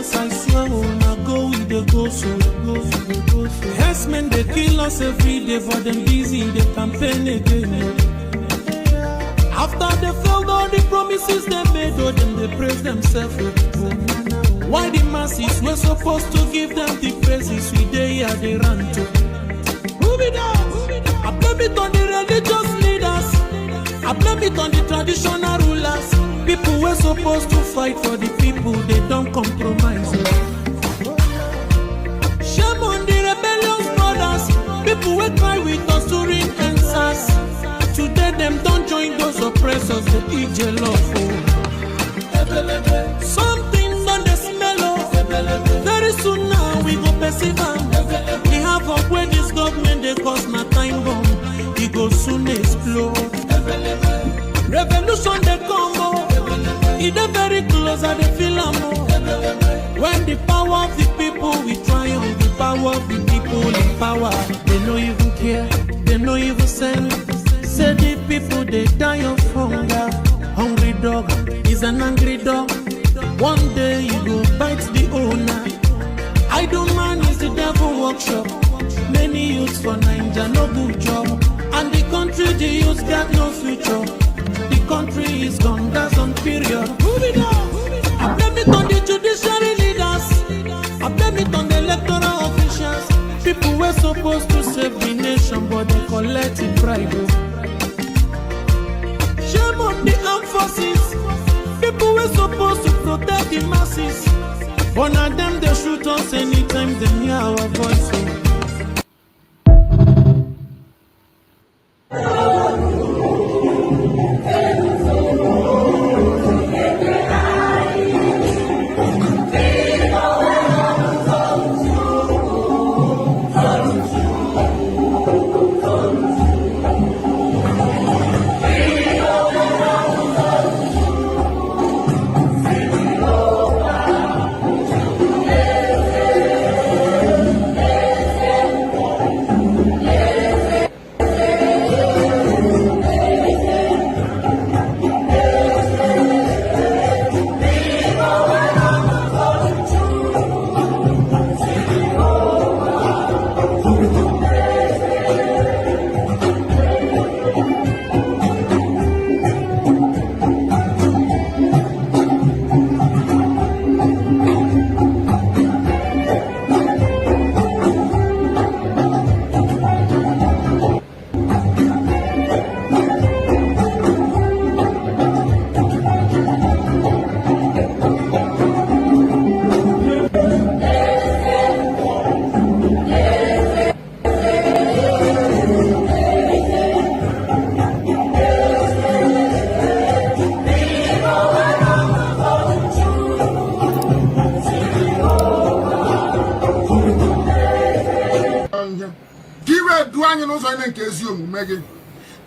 yes, I swear, now go with the go so. Yes, men, they kill us every day, but them busy, they campaign again. After they failed all the promises they made, oh, them they praise themselves. Why the masses were supposed to give them the praises we they are they run to? Move it out. I blame it on the religious leaders. I blame it on the traditional rulers. People were supposed to fight for the people, they don't compromise. Shame on the rebellious brothers. People will cry with us during answers. Today them don't join those oppressors, they eat jollof. Something on the smell of. Very soon now we go perceive them. We have up where this government they cause my time bomb. It go soon explode. Revolution they come up. It is very close and they feel more. When the power of the people we triumph, the power of the people in power. They no even care, they no even send. Say the people they die of hunger. Hungry dog is an angry dog. One day you go bite the owner. Idle man is the devil workshop. Many youths for Nigeria no good job. And the country the youths got no future. The country is gone, that's on period. Move it on. I blame it on the judiciary leaders. I blame it on the electoral officials. People were supposed to save the nation, but they collected bribe. Shame on the armed forces. People were supposed to protect the masses. One of them they shoot us anytime they hear our voice.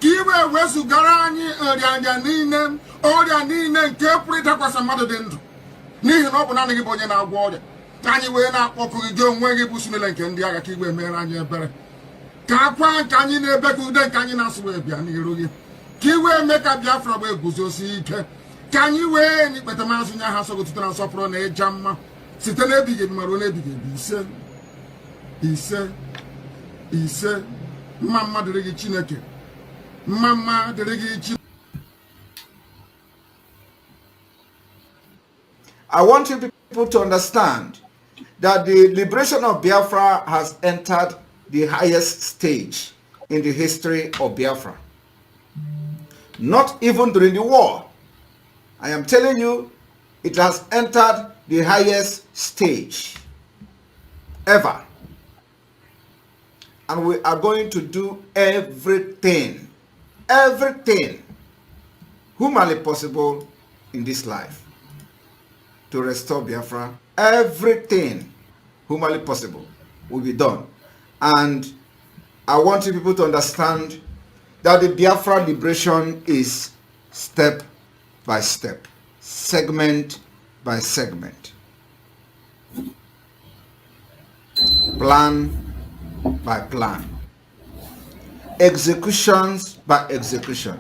Kiwe wesu garani anya nine oria nine nke pụrịta kwasa mmadụ dị ndụ n'ihi na ọ bụ naanị gị bụ onye na-agwọ ọrịa anyị wee na-akpọkụ gị onwe gị bụ sunele nke ndị agha ka igwe mere anyị ebere ka akwa nke anyị na-ebe ka ude nke anyị na-asụ wee bịa n'iru gị ka iwe mee ka Biafra wee guzosi ike ka anyị wee n'ikpete mazụ nye ha sọgotụta na nsọpụrụ na ịja mma site n'ebighị ebi mara n'ebighị ebi ise mama dịrị gị Chineke mama dịrị gị Chineke. I want you people to understand that the liberation of Biafra has entered the highest stage in the history of Biafra. Not even during the war. I am telling you, it has entered the highest stage ever. And we are going to do everything humanly possible in this life to restore Biafra. Everything humanly possible will be done. And I want you people to understand that the Biafra liberation is step by step, segment by segment, plan by plan, executions by execution.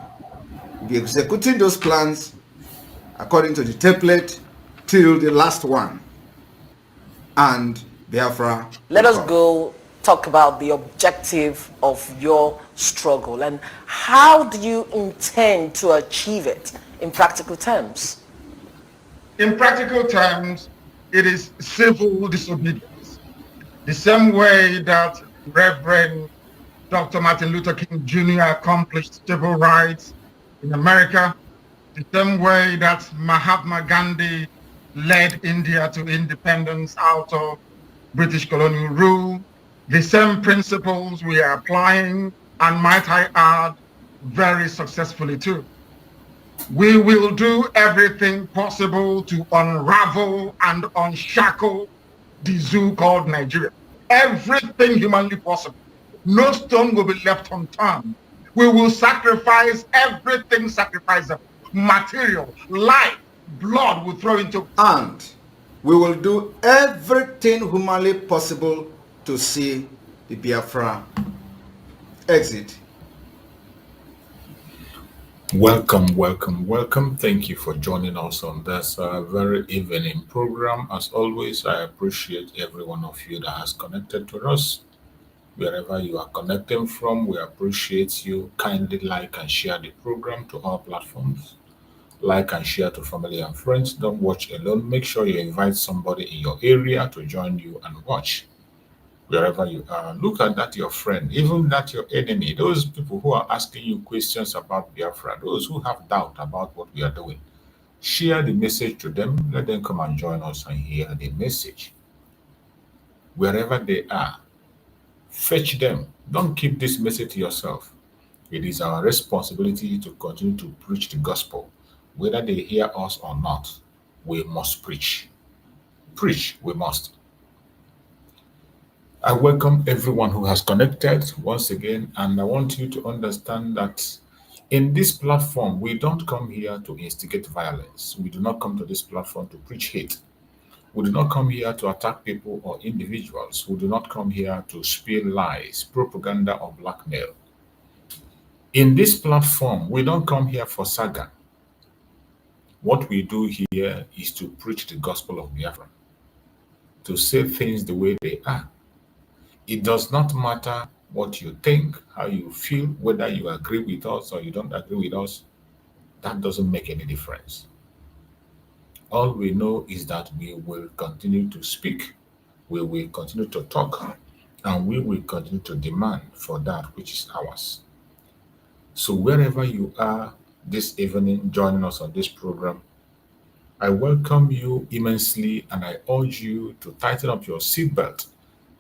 We'll be executing those plans according to the template till the last one. and Biafra. Let us go talk about the objective of your struggle and how do you intend to achieve it in practical terms? In practical terms, it is civil disobedience. The same way that Reverend Dr. Martin Luther King Jr. accomplished civil rights in America, the same way that Mahatma Gandhi led India to independence out of British colonial rule, the same principles we are applying, and might I add, very successfully too. We will do everything possible to unravel and unshackle the zoo called Nigeria. Everything humanly possible. No stone will be left unturned. We will sacrifice everything sacrificable. Material, life, blood will throw into. And we will do everything humanly possible to see the Biafra exit. Welcome, welcome, welcome. Thank you for joining us on this very evening program. As always, I appreciate every one of you that has connected to us. Wherever you are connecting from, we appreciate you. Kindly like and share the program to our platforms. Like and share to family and friends. Don't watch alone. Make sure you invite somebody in your area to join you and watch. Wherever you are, look at that your friend, even that your enemy, those people who are asking you questions about Biafra, those who have doubt about what we are doing. Share the message to them. Let them come and join us and hear the message. Wherever they are, fetch them. Don't keep this message to yourself. It is our responsibility to continue to preach the gospel. Whether they hear us or not, we must preach. Preach, we must. I welcome everyone who has connected once again, and I want you to understand that in this platform, we don't come here to instigate violence. We do not come to this platform to preach hate. We do not come here to attack people or individuals. We do not come here to spill lies, propaganda, or blackmail. In this platform, we don't come here for saga. What we do here is to preach the gospel of Biafra, to say things the way they are. It does not matter what you think, how you feel, whether you agree with us or you don't agree with us. That doesn't make any difference. All we know is that we will continue to speak, we will continue to talk, and we will continue to demand for that which is ours. So wherever you are this evening joining us on this program, I welcome you immensely and I urge you to tighten up your seatbelt.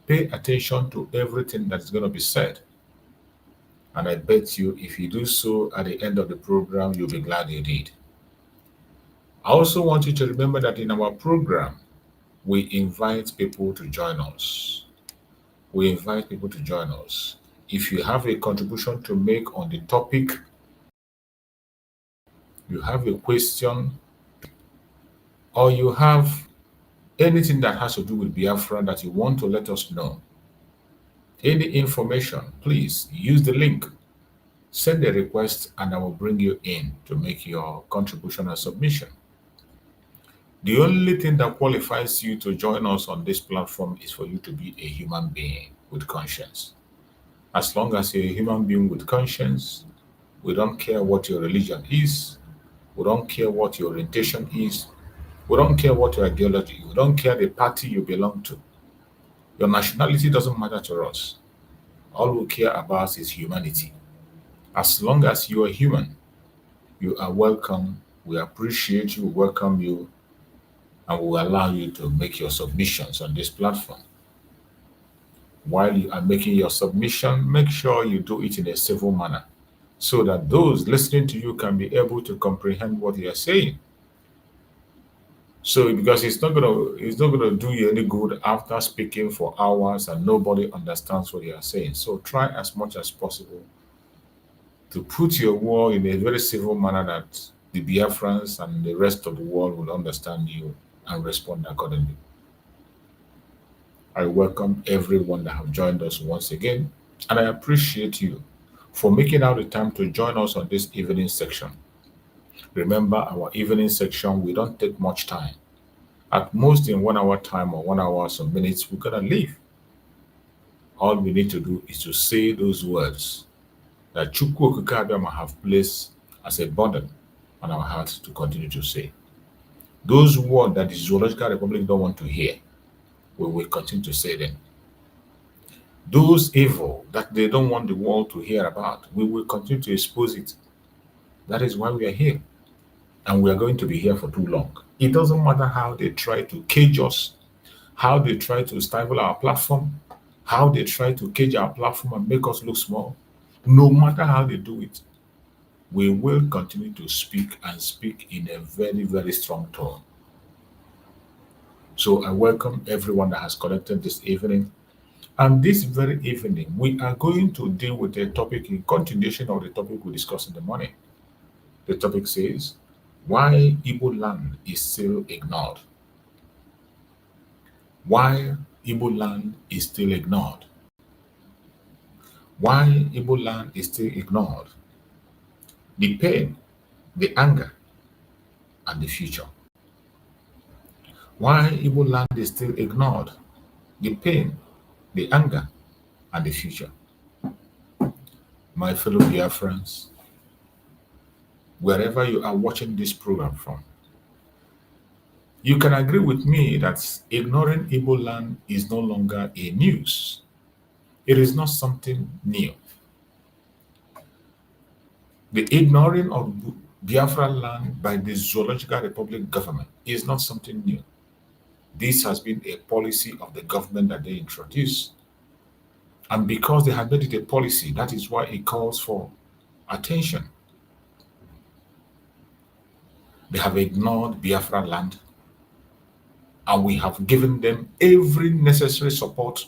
Pay attention to everything that is going to be said. And I bet you if you do so at the end of the program, you'll be glad you did. I also want you to remember that in our program, we invite people to join us. We invite people to join us. If you have a contribution to make on the topic, you have a question, or you have anything that has to do with Biafra that you want to let us know, any information, please use the link. Send a request and I will bring you in to make your contribution or submission. The only thing that qualifies you to join us on this platform is for you to be a human being with conscience. As long as you're a human being with conscience, we don't care what your religion is, we don't care what your orientation is, we don't care what your ideology, we don't care the party you belong to. Your nationality doesn't matter to us. All we care about is humanity. As long as you are human, you are welcome. We appreciate you, welcome you, and we will allow you to make your submissions on this platform. While you are making your submission, make sure you do it in a civil manner so that those listening to you can be able to comprehend what you are saying. So because it's not gonna do you any good after speaking for hours and nobody understands what you are saying. So try as much as possible to put your word in a very civil manner that the Biafrans and the rest of the world will understand you and respond accordingly. I welcome everyone that have joined us once again, and I appreciate you for making out the time to join us on this evening section. Remember, our evening section, we don't take much time. At most in 1 hour time or 1 hour some minutes, we're gonna leave. All we need to do is to say those words that Chukwu Okike Abiama have placed as a burden on our hearts to continue to say. Those words that the Zoological Republic don't want to hear, we will continue to say them. Those evil that they don't want the world to hear about, we will continue to expose it. That is why we are here. And we are going to be here for too long. It doesn't matter how they try to cage us, how they try to stifle our platform, how they try to cage our platform and make us look small. No matter how they do it, we will continue to speak and speak in a very, very strong tone. So I welcome everyone that has connected this evening. And this very evening, we are going to deal with a topic in continuation of the topic we discussed in the morning. The topic says, why Igboland is still ignored. Why Igboland is still ignored. Why Igboland is still ignored. The pain, the anger, and the future. Why Igboland is still ignored. The pain, the anger, and the future. My fellow Biafrans, wherever you are watching this program from, you can agree with me that ignoring Igboland is no longer a news. It is not something new. The ignoring of Biafra land by the Zoological Republic government is not something new. This has been a policy of the government that they introduced. And because they have made it a policy, that is why it calls for attention. They have ignored Biafra land, and we have given them every necessary support,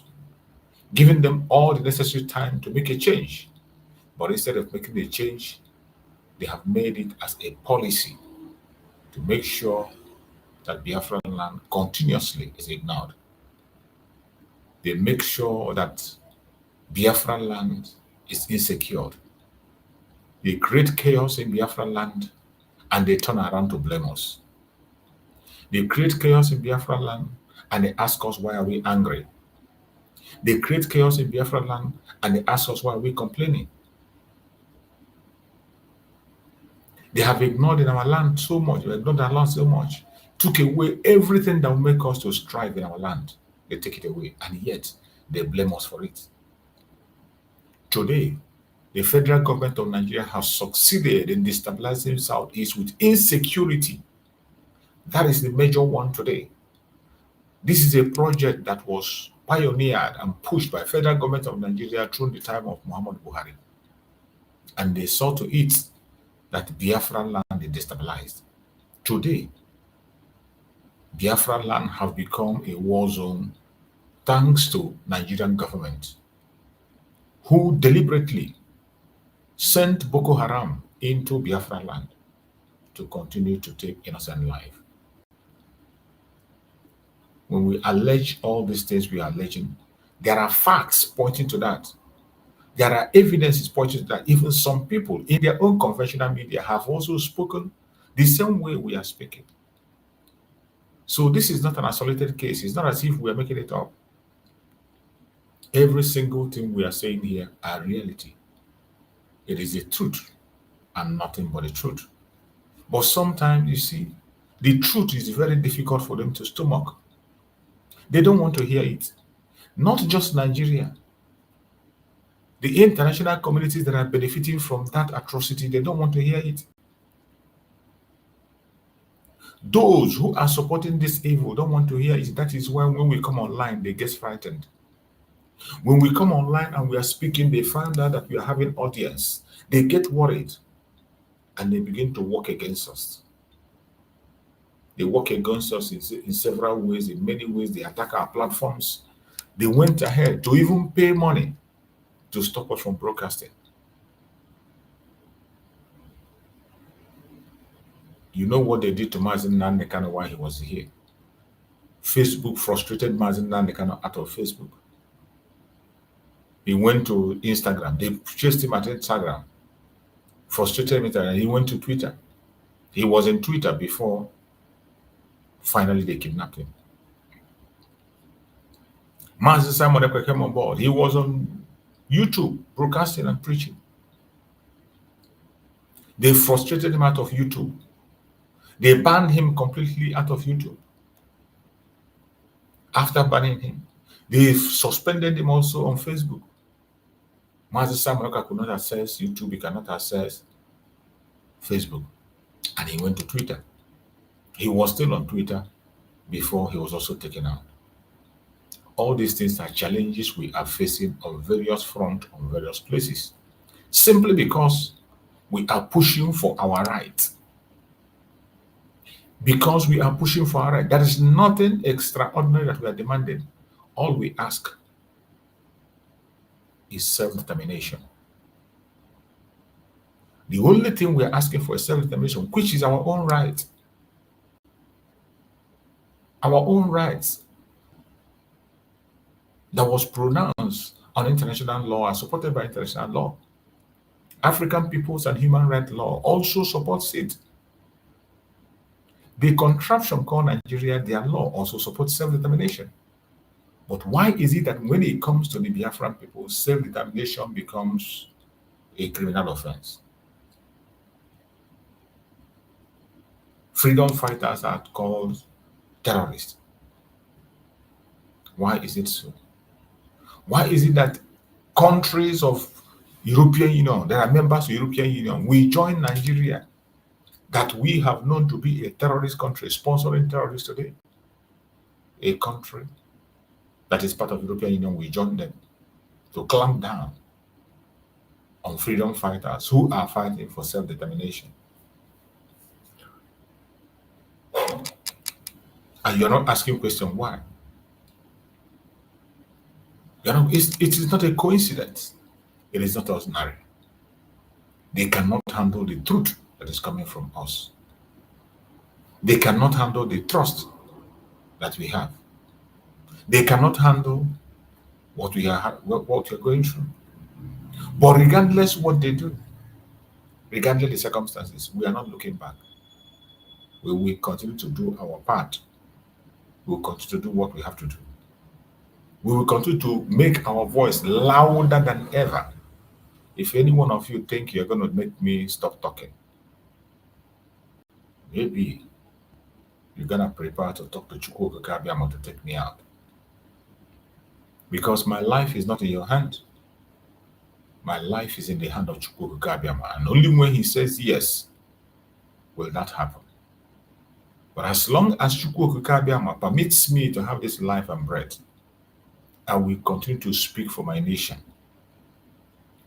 given them all the necessary time to make a change. But instead of making a change, they have made it as a policy to make sure that Biafra land continuously is ignored. They make sure that Biafra land is insecure. They create chaos in Biafra land and they turn around to blame us. They create chaos in Biafra land and they ask us why are we angry. They create chaos in Biafra land and they ask us why are we complaining. They have ignored in our land so much, they ignored our land so much, took away everything that will make us to strive in our land. They take it away, and yet they blame us for it. Today, the federal government of Nigeria has succeeded in destabilizing Southeast with insecurity. That is the major one today. This is a project that was pioneered and pushed by federal government of Nigeria through the time of Muhammad Buhari. And they saw to it that Biafra land is destabilized. Today, Biafra land have become a war zone thanks to Nigerian government, who deliberately sent Boko Haram into Biafra land to continue to take innocent life. When we allege all these things we are alleging, there are facts pointing to that. There are evidences pointing to that. Even some people in their own conventional media have also spoken the same way we are speaking. So this is not an isolated case. It's not as if we are making it up. Every single thing we are saying here are reality. It is the truth and nothing but the truth. But sometimes, you see, the truth is very difficult for them to stomach. They don't want to hear it. Not just Nigeria. The international communities that are benefiting from that atrocity, they don't want to hear it. Those who are supporting this evil don't want to hear it. That is why when we come online, they get frightened. When we come online and we are speaking, they find out that we are having audience. They get worried and they begin to work against us. They work against us in several ways. In many ways, they attack our platforms. They went ahead to even pay money to stop us from broadcasting. You know what they did to Nnamdi Kanu while he was here? Facebook frustrated Nnamdi Kanu out of Facebook. He went to Instagram. They chased him at Instagram. Frustrated him, and he went to Twitter. He was in Twitter before Finally, they kidnapped him. Master Simon Ekpa came on board. He was on YouTube broadcasting and preaching. They frustrated him out of YouTube. They banned him completely out of YouTube. After banning him, they suspended him also on Facebook. Master Simon Ekpa could not access YouTube. He cannot access Facebook. And he went to Twitter. He was still on Twitter before he was also taken out. All these things are challenges we are facing on various fronts, on various places, simply because we are pushing for our rights. Because we are pushing for our rights, there is nothing extraordinary that we are demanding. All we ask is self-determination. The only thing we are asking for is self-determination, which is our own right. Our own rights that was pronounced on international law and supported by international law. African Peoples and Human Rights Law also supports it. The contraption called Nigeria, their law also supports self-determination. But why is it that when it comes to the Biafran people, self-determination becomes a criminal offense? Freedom fighters are called terrorists. Why is it so? Why is it that countries of European Union, there are members of European Union, we join Nigeria, that we have known to be a terrorist country, sponsoring terrorists today? A country that is part of European Union, we join them to clamp down on freedom fighters who are fighting for self-determination. And you're not asking question why. It is not a coincidence. It is not ordinary. They cannot handle the truth that is coming from us. They cannot handle the trust that we have. They cannot handle what we are going through. But regardless what they do, regardless the circumstances, we are not looking back. We will continue to do our part. We will continue to do what we have to do. We will continue to make our voice louder than ever. If any one of you think you're going to make me stop talking, maybe you're going to prepare to talk to Chukwu Kabiama to take me out. Because my life is not in your hand. My life is in the hand of Chukwu Kabiama. And only when he says yes, will that happen. But as long as Chukwu Kabiama permits me to have this life and breath, I will continue to speak for my nation.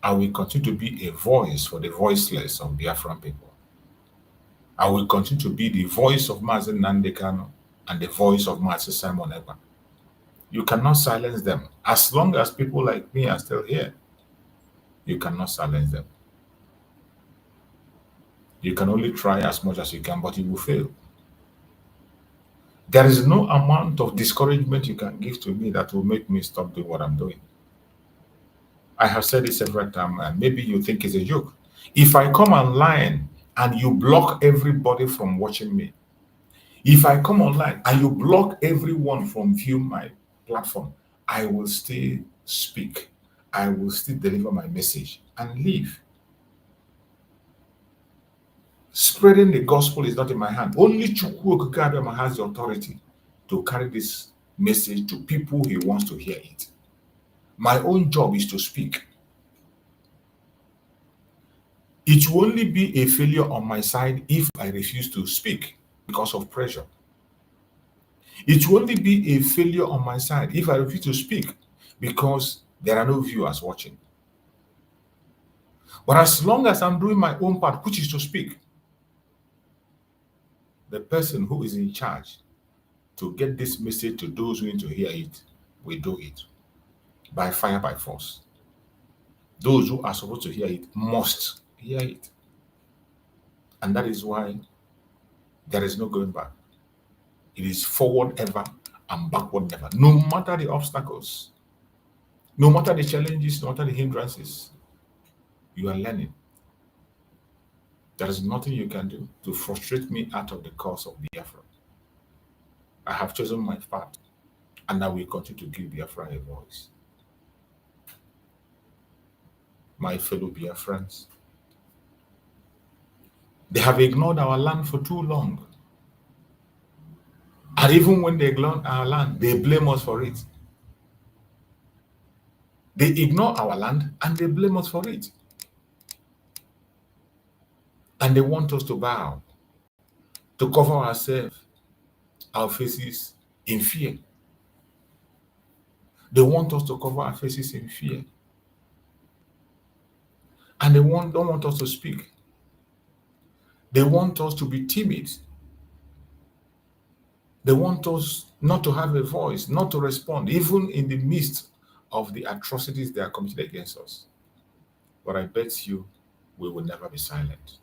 I will continue to be a voice for the voiceless of Biafran people. I will continue to be the voice of Mazi Nnamdi Kanu and the voice of Mazi Simon Ekpa. You cannot silence them. As long as people like me are still here, you cannot silence them. You can only try as much as you can, but you will fail. There is no amount of discouragement you can give to me that will make me stop doing what I'm doing. I have said it several times, and maybe you think it's a joke. If I come online and you block everybody from watching me, if I come online and you block everyone from viewing my platform, I will still speak. I will still deliver my message and leave. Spreading the gospel is not in my hand. Only Chukwu Okikabiyama has the authority to carry this message to people he wants to hear it. My own job is to speak. It will only be a failure on my side if I refuse to speak because of pressure. It will only be a failure on my side if I refuse to speak because there are no viewers watching. But as long as I'm doing my own part, which is to speak, the person who is in charge to get this message to those who need to hear it will do it by fire, by force. Those who are supposed to hear it must hear it. And that is why there is no going back. It is forward ever and backward never. No matter the obstacles, no matter the challenges, no matter the hindrances, you are learning. There is nothing you can do to frustrate me out of the cause of Biafra. I have chosen my path, and I will continue to give Biafra a voice. My fellow Biafrans, they have ignored our land for too long. And even when they ignore our land, they blame us for it. They ignore our land and they blame us for it. And they want us to bow, to cover ourselves, our faces in fear. They want us to cover our faces in fear. And they don't want us to speak. They want us to be timid. They want us not to have a voice, not to respond, even in the midst of the atrocities they are committed against us. But I bet you we will never be silent.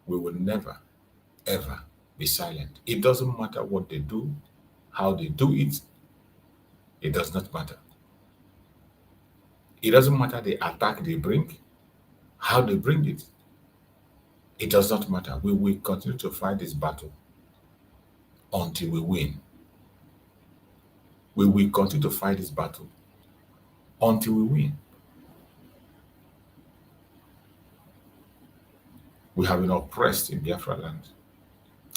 We will never, ever be silent. It doesn't matter what they do, how they do it. It does not matter. It doesn't matter the attack they bring, how they bring it. It does not matter. We will continue to fight this battle until we win. We will continue to fight this battle until we win. We have been oppressed in Biafra land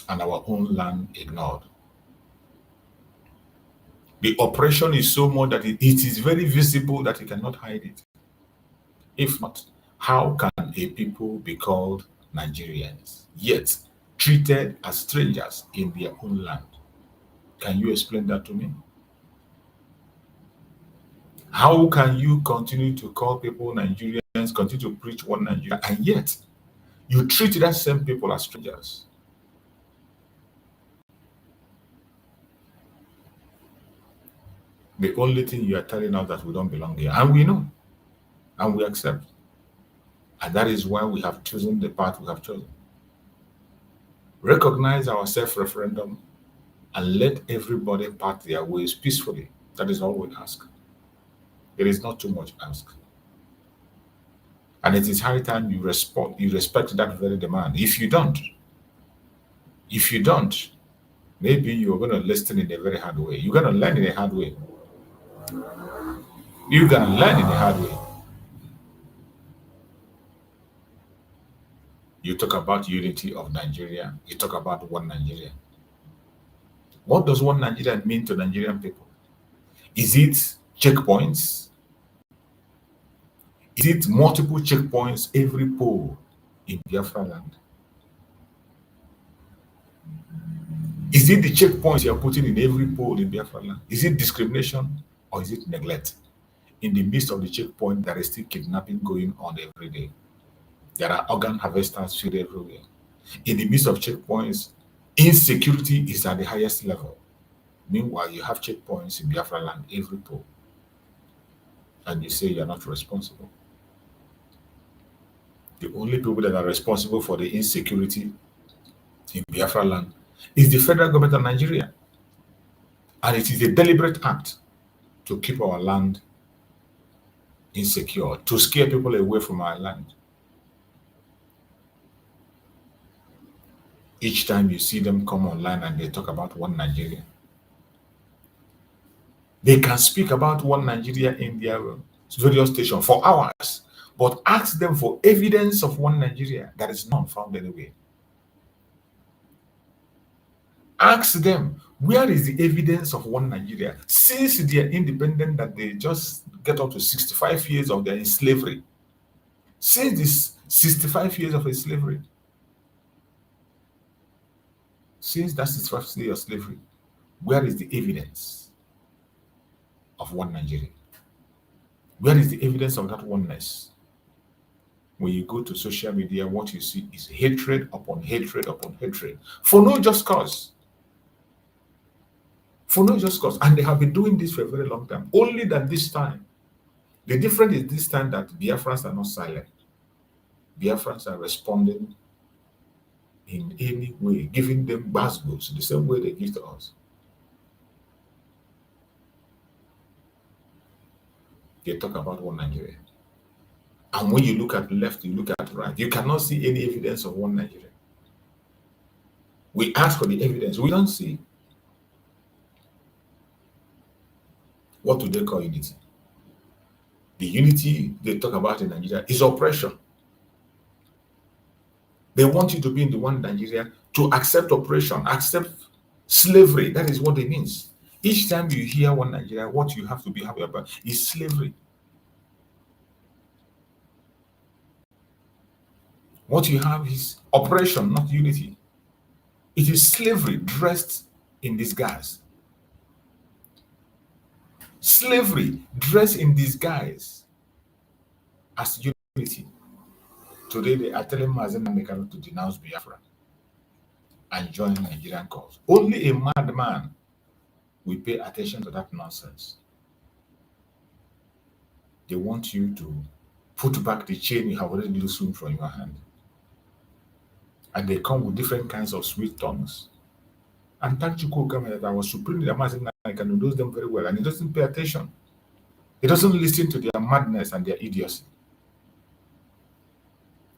and our own land ignored. The oppression is so much that it is very visible that you cannot hide it. If not, how can a people be called Nigerians, yet treated as strangers in their own land? Can you explain that to me? How can you continue to call people Nigerians, continue to preach one Nigeria, and yet you treat that same people as strangers? The only thing you are telling us that we don't belong here, and we know, and we accept. And that is why we have chosen the path we have chosen. Recognize our self-referendum and let everybody part their ways peacefully. That is all we ask. It is not too much ask. And it is high time you respect that very demand. If you don't, maybe you're going to listen in a very hard way. You're going to learn in a hard way. You're going to learn in a hard way. You talk about unity of Nigeria. You talk about one Nigeria. What does one Nigeria mean to Nigerian people? Is it checkpoints? Is it multiple checkpoints every pole in Biafra land? Is it the checkpoints you are putting in every pole in Biafra land? Is it discrimination or is it neglect? In the midst of the checkpoint, there is still kidnapping going on every day. There are organ harvesters filled everywhere. In the midst of checkpoints, insecurity is at the highest level. Meanwhile, you have checkpoints in Biafra land every pole. And you say you're not responsible. The only people that are responsible for the insecurity in Biafra land is the federal government of Nigeria. And it is a deliberate act to keep our land insecure, to scare people away from our land. Each time you see them come online and they talk about one Nigeria, they can speak about one Nigeria in their various stations for hours, but ask them for evidence of one Nigeria. There is none found anywhere. Ask them, where is the evidence of one Nigeria? Since they are independent, that they just get up to 65 years of their slavery. Since this 65 years of slavery, since that 65 years of slavery, where is the evidence of one Nigeria? Where is the evidence of that oneness? When you go to social media, what you see is hatred upon hatred upon hatred for no just cause. For no just cause. And they have been doing this for a very long time. Only that this time, the difference is this time that Biafrans are not silent. Biafrans are responding in any way, giving them basbos the same way they give to us. They talk about one Nigeria. And when you look at left, you look at right, you cannot see any evidence of one Nigeria. We ask for the evidence. We don't see. What do they call unity? The unity they talk about in Nigeria is oppression. They want you to be in the one Nigeria to accept oppression, accept slavery. That is what it means. Each time you hear one Nigeria, what you have to be happy about is slavery. What you have is oppression, not unity. It is slavery dressed in disguise. Slavery dressed in disguise as unity. Today they are telling Mazen Nnamdi to denounce Biafra and join Nigerian cause. Only a madman will pay attention to that nonsense. They want you to put back the chain you have already loosened from your hand. And they come with different kinds of sweet tongues. And Tanchuku came that I was supreme leader Mazen Nnamdi knows them very well, and he doesn't pay attention. He doesn't listen to their madness and their idiocy.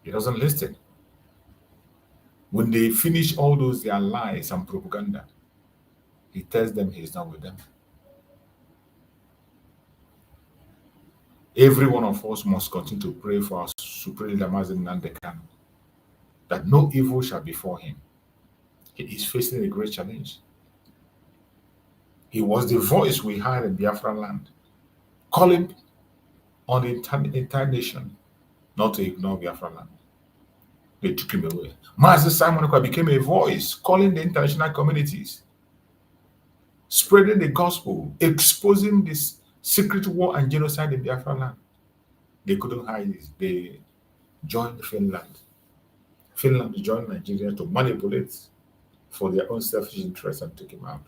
He doesn't listen. When they finish all those their lies and propaganda, he tells them he's not with them. Every one of us must continue to pray for our supreme leader Mazen Nnamdi Kanu, that no evil shall befall him. He is facing a great challenge. He was the voice we heard in Biafra land, calling on the entire nation not to ignore Biafra land. They took him away. Master Simon Ekpa became a voice calling the international communities, spreading the gospel, exposing this secret war and genocide in Biafra land. They couldn't hide it. They joined Finland. Finland joined Nigeria to manipulate for their own selfish interests and take him out.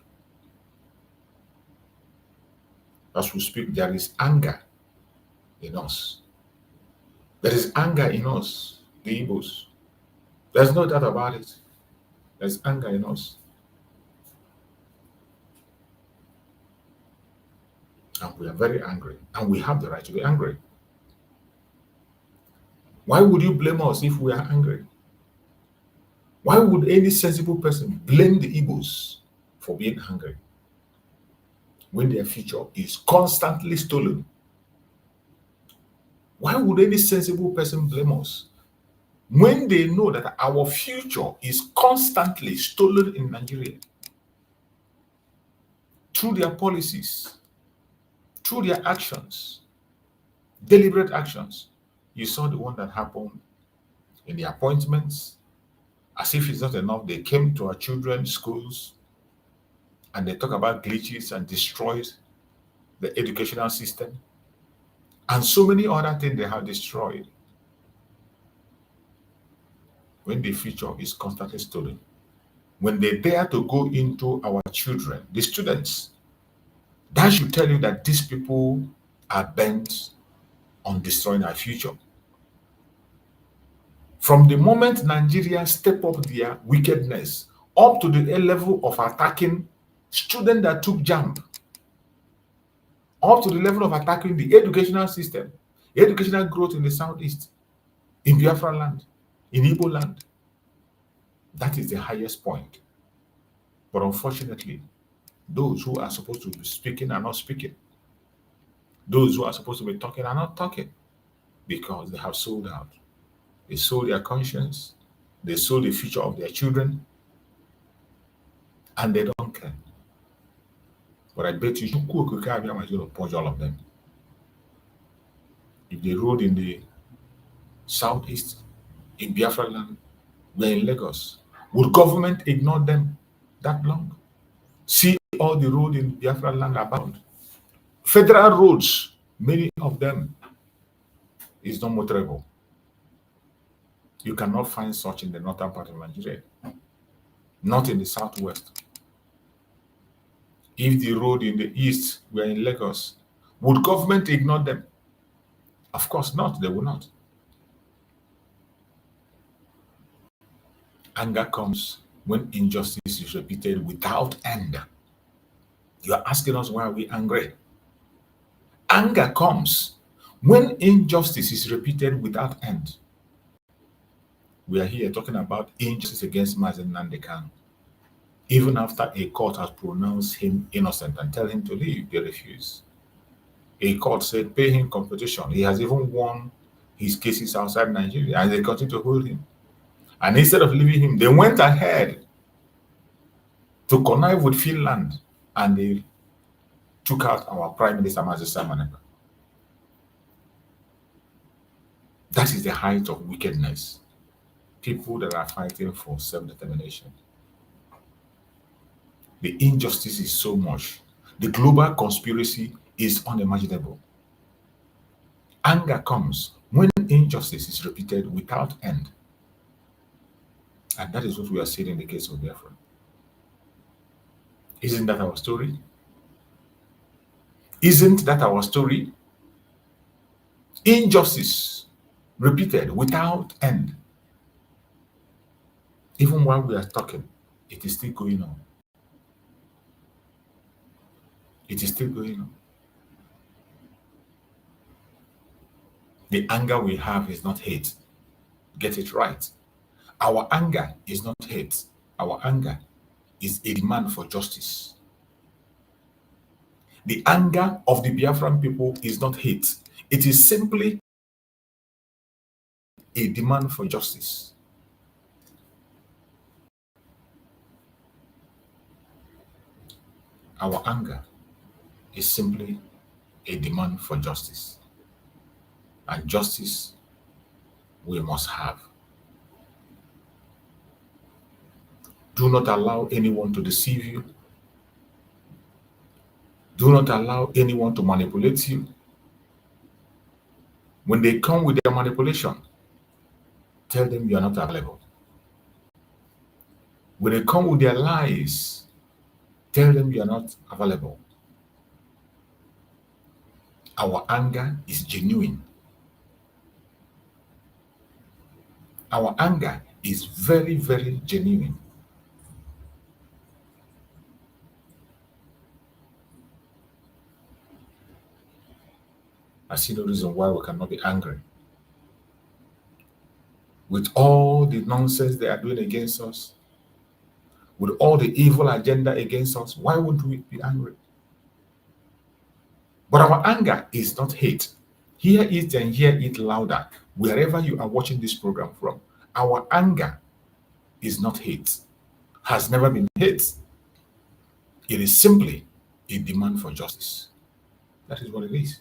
As we speak, there is anger in us. There is anger in us, the Igbos. There's no doubt about it. There's anger in us. And we are very angry. And we have the right to be angry. Why would you blame us if we are angry? Why would any sensible person blame the Igbos for being angry when their future is constantly stolen? Why would any sensible person blame us when they know that our future is constantly stolen in Nigeria through their policies, through their actions, deliberate actions? You saw the one that happened in the appointments. As if it's not enough, they came to our children's schools and they talk about glitches and destroyed the educational system and so many other things they have destroyed. When the future is constantly stolen, when they dare to go into our children, the students, that should tell you that these people are bent on destroying our future. From the moment Nigeria step up their wickedness up to the level of attacking students that took JAMB, up to the level of attacking the educational system, educational growth in the Southeast, in Biafra land, in Igboland, that is the highest point. But unfortunately, those who are supposed to be speaking are not speaking. Those who are supposed to be talking are not talking because they have sold out. They sold their conscience, they sold the future of their children, and they don't care. But I bet you is going to purge all of them. If they rode in the Southeast, in Biafra land, we're in Lagos, would government ignore them that long? See all the roads in Biafra land abound. Federal roads, many of them is not motorable. You cannot find such in the northern part of Nigeria, not in the southwest. If the road in the east were in Lagos, would government ignore them? Of course not, they will not. Anger comes when injustice is repeated without end. You are asking us why are we angry? Anger comes when injustice is repeated without end. We are here talking about injustice against Mazen Nnamdi Kanu. Even after a court has pronounced him innocent and tell him to leave, they refuse. A court said pay him compensation. He has even won his cases outside Nigeria and they continue to hold him. And instead of leaving him, they went ahead to connive with Finland and they took out our Prime Minister, Mazi. That is the height of wickedness. People that are fighting for self-determination. The injustice is so much. The global conspiracy is unimaginable. Anger comes when injustice is repeated without end. And that is what we are seeing in the case of Biafra. Isn't that our story? Isn't that our story? Injustice repeated without end. Even while we are talking, it is still going on. It is still going on. The anger we have is not hate. Get it right. Our anger is not hate. Our anger is a demand for justice. The anger of the Biafran people is not hate. It is simply a demand for justice. Our anger is simply a demand for justice. And justice we must have. Do not allow anyone to deceive you. Do not allow anyone to manipulate you. When they come with their manipulation, tell them you are not available. When they come with their lies, tell them you are not available. Our anger is genuine. Our anger is very, very genuine. I see no reason why we cannot be angry. With all the nonsense they are doing against us, with all the evil agenda against us, why wouldn't we be angry? But our anger is not hate. Hear it and hear it louder. Wherever you are watching this program from, our anger is not hate, has never been hate. It is simply a demand for justice. That is what it is.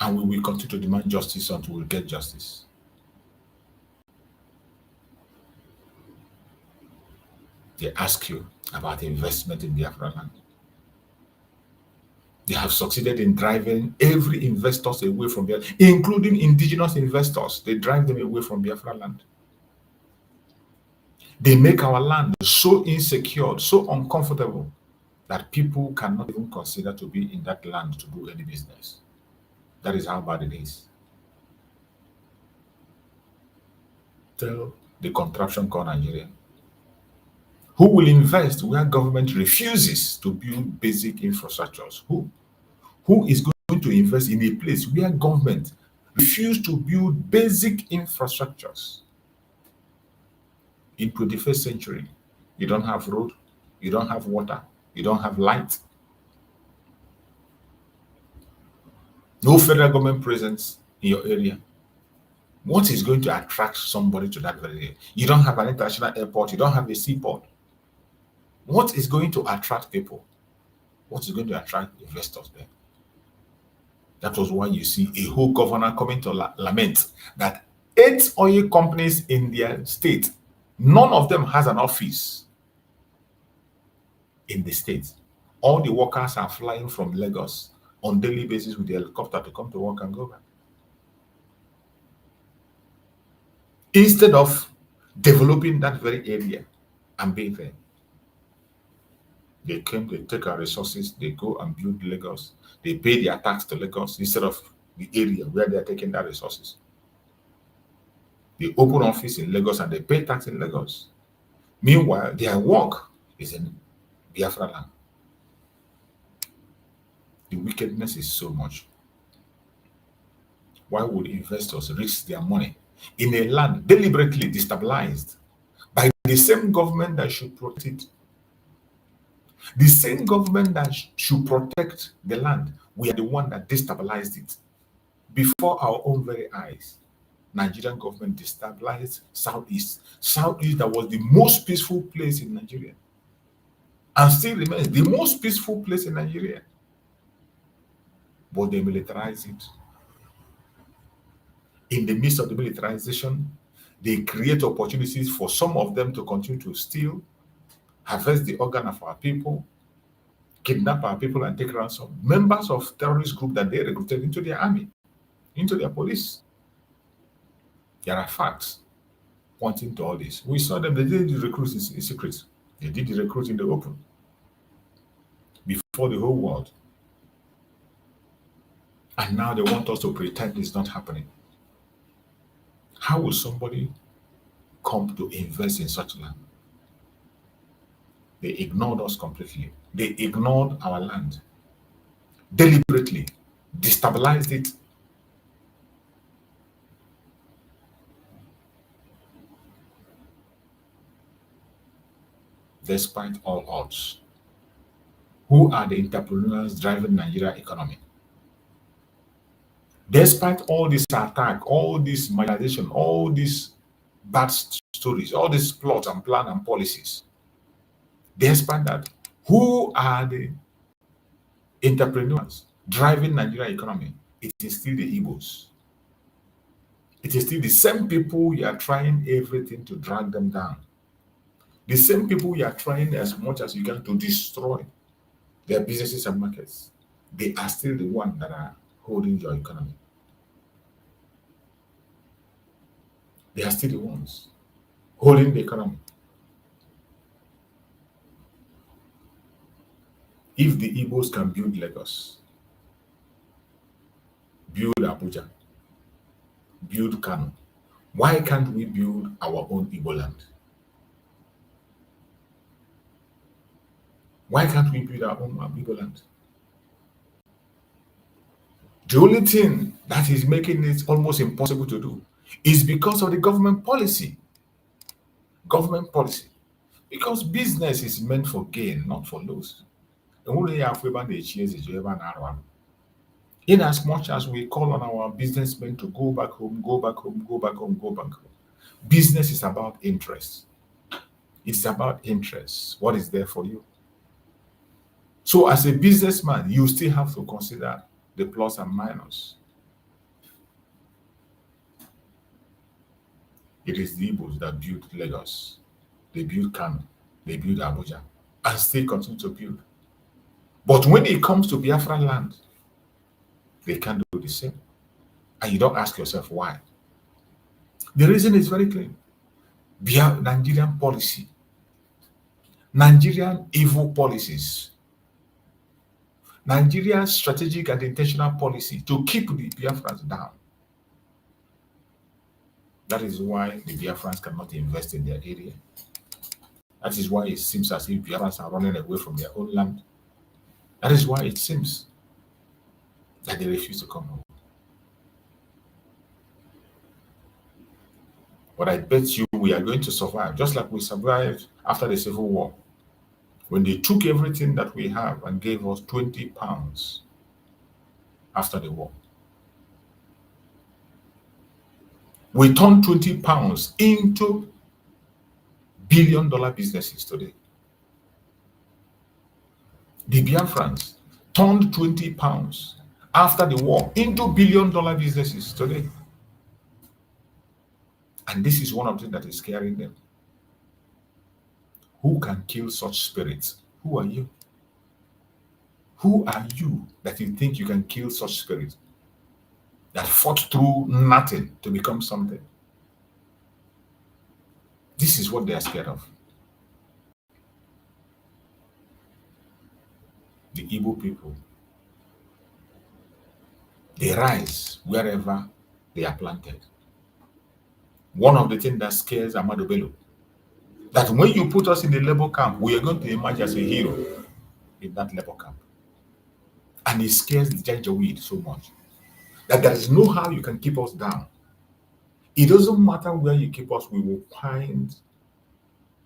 And we will continue to demand justice until we get justice. They ask you about investment in Biafra land. They have succeeded in driving every investor away from Biafra, including indigenous investors. They drive them away from Biafra land. They make our land so insecure, so uncomfortable, that people cannot even consider to be in that land to do any business. That is how bad it is. Tell the contraption called Nigeria. Who will invest where government refuses to build basic infrastructures? Who is going to invest in a place where government refuses to build basic infrastructures? In 21st century, you don't have road, you don't have water, you don't have light. No federal government presence in your area. What is going to attract somebody to that very area? You don't have an international airport, you don't have a seaport. What is going to attract people? What is going to attract investors there? That was why you see a whole governor coming to lament that 8 oil companies in their state, none of them has an office in the state. All the workers are flying from Lagos on daily basis with the helicopter to come to work and go back. Instead of developing that very area and being there. They came, they take our resources, they go and build Lagos. They pay their tax to Lagos instead of the area where they are taking their resources. They open office in Lagos and they pay tax in Lagos. Meanwhile, their work is in Biafra land. The wickedness is so much. Why would investors risk their money in a land deliberately destabilized by the same government that should protect it. The same government that should protect the land, we are the one that destabilized it. Before our own very eyes, Nigerian government destabilized Southeast. Southeast that was the most peaceful place in Nigeria and still remains the most peaceful place in Nigeria. But they militarize it. In the midst of the militarization, they create opportunities for some of them to continue to steal, harvest the organ of our people, kidnap our people and take ransom. Members of terrorist group that they recruited into their army, into their police. There are facts pointing to all this. We saw them, they didn't recruit in secret. They did the recruit in the open before the whole world. And now they want us to pretend it's not happening. How will somebody come to invest in such land? They ignored us completely. They ignored our land deliberately, destabilized it. Despite all odds. Who are the entrepreneurs driving Nigeria economy? Despite all this attack, all this marginalization, all these bad stories, all these plots and plans and policies, despite that, who are the entrepreneurs driving Nigeria economy? It is still the Igbos. It is still the same people you are trying everything to drag them down. The same people you are trying as much as you can to destroy their businesses and markets. They are still the ones that are holding your economy. They are still the ones holding the economy. If the Igbos can build Lagos, build Abuja, build Kanu, why can't we build our own Igboland? Why can't we build our own Igboland? The only thing that is making it almost impossible to do is because of the government policy. Government policy. Because business is meant for gain, not for loss. In as much as we call on our businessmen to go back home, go back home, go back home, go back home, business is about interest. It's about interest. What is there for you? So as a businessman, you still have to consider the plus and minus. It is the Igbos that built Lagos. They built Kanu. They built Abuja. And still continue to build. But when it comes to Biafra land, they can't do the same. And you don't ask yourself why. The reason is very clear. Nigerian policy. Nigerian evil policies. Nigeria's strategic and intentional policy to keep the Biafrans down. That is why the Biafrans cannot invest in their area. That is why it seems as if Biafrans are running away from their own land. That is why it seems that they refuse to come home. But I bet you we are going to survive, just like we survived after the Civil War. When they took everything that we have and gave us 20 pounds after the war. We turned 20 pounds into billion-dollar businesses today. The Biafrans turned 20 pounds after the war into billion-dollar businesses today. And this is one of the things that is scaring them. Who can kill such spirits? Who are you? Who are you that you think you can kill such spirits that fought through nothing to become something? This is what they are scared of. The Igbo people, they rise wherever they are planted. One of the things that scares Ahmadu Bello, that when you put us in the labor camp, we are going to emerge as a hero in that labor camp. And it scares the Janjaweed so much that there is no how you can keep us down. It doesn't matter where you keep us, we will find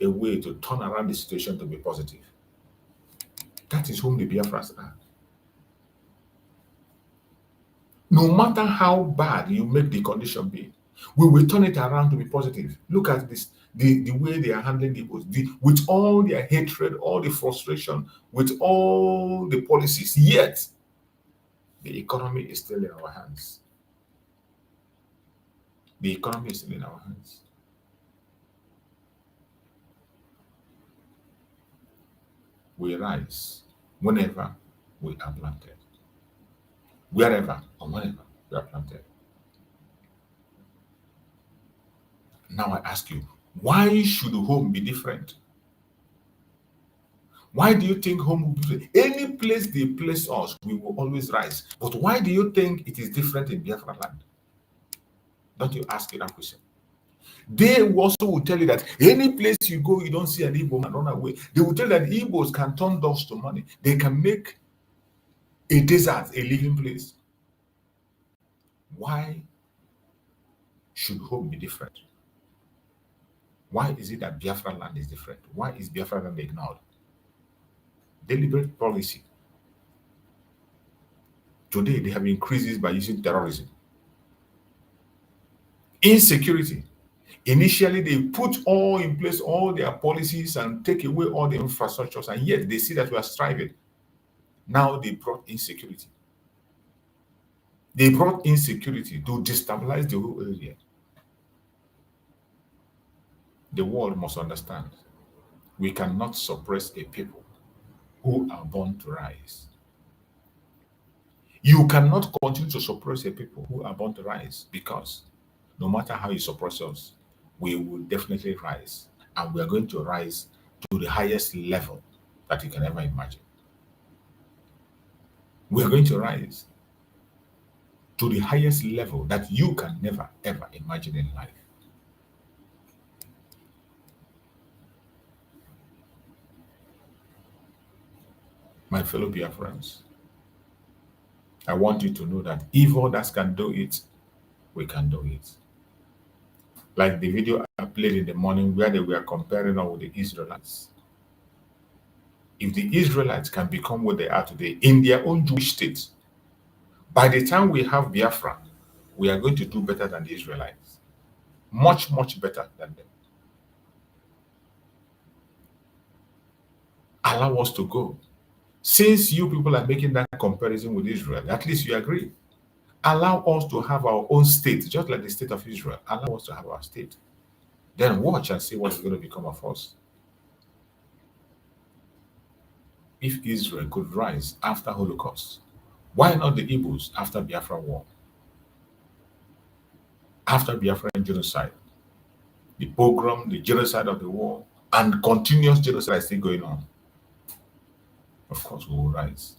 a way to turn around the situation to be positive. That is whom the Biafras are. No matter how bad you make the condition be, we will turn it around to be positive. Look at this, the way they are handling the Igbos, with all their hatred, all the frustration, with all the policies, yet the economy is still in our hands. The economy is still in our hands. We rise whenever we are planted. Wherever or whenever we are planted. Now I ask you, why should home be different? Why do you think home will be different? Any place they place us, we will always rise. But why do you think it is different in Biafra land? Don't you ask it that question? They also will tell you that any place you go, you don't see an Igbo man run away. They will tell you that Igbos can turn dust to money. They can make a desert a living place. Why should home be different? Why is it that Biafra land is different? Why is Biafra land ignored? Deliberate policy. Today, they have increases by using terrorism. Insecurity. Initially, they put all in place all their policies and take away all the infrastructures, and yet they see that we are striving. Now they brought insecurity. They brought insecurity to destabilize the whole area. The world must understand we cannot suppress a people who are born to rise. You cannot continue to suppress a people who are born to rise, because no matter how you suppress us, we will definitely rise, and we are going to rise to the highest level that you can ever imagine. We are going to rise to the highest level that you can never ever imagine in life. My fellow Biafrans, I want you to know that if others can do it, we can do it. Like the video I played in the morning where they were comparing us with the Israelites. If the Israelites can become what they are today in their own Jewish state, by the time we have Biafra, we are going to do better than the Israelites. Much, much better than them. Allow us to go. Since you people are making that comparison with Israel, at least you agree. Allow us to have our own state, just like the state of Israel. Allow us to have our state. Then watch and see what is going to become of us. If Israel could rise after Holocaust, why not the Igbos after Biafra war? After Biafran genocide, the pogrom, the genocide of the war, and continuous genocide is still going on. Of course, we will rise.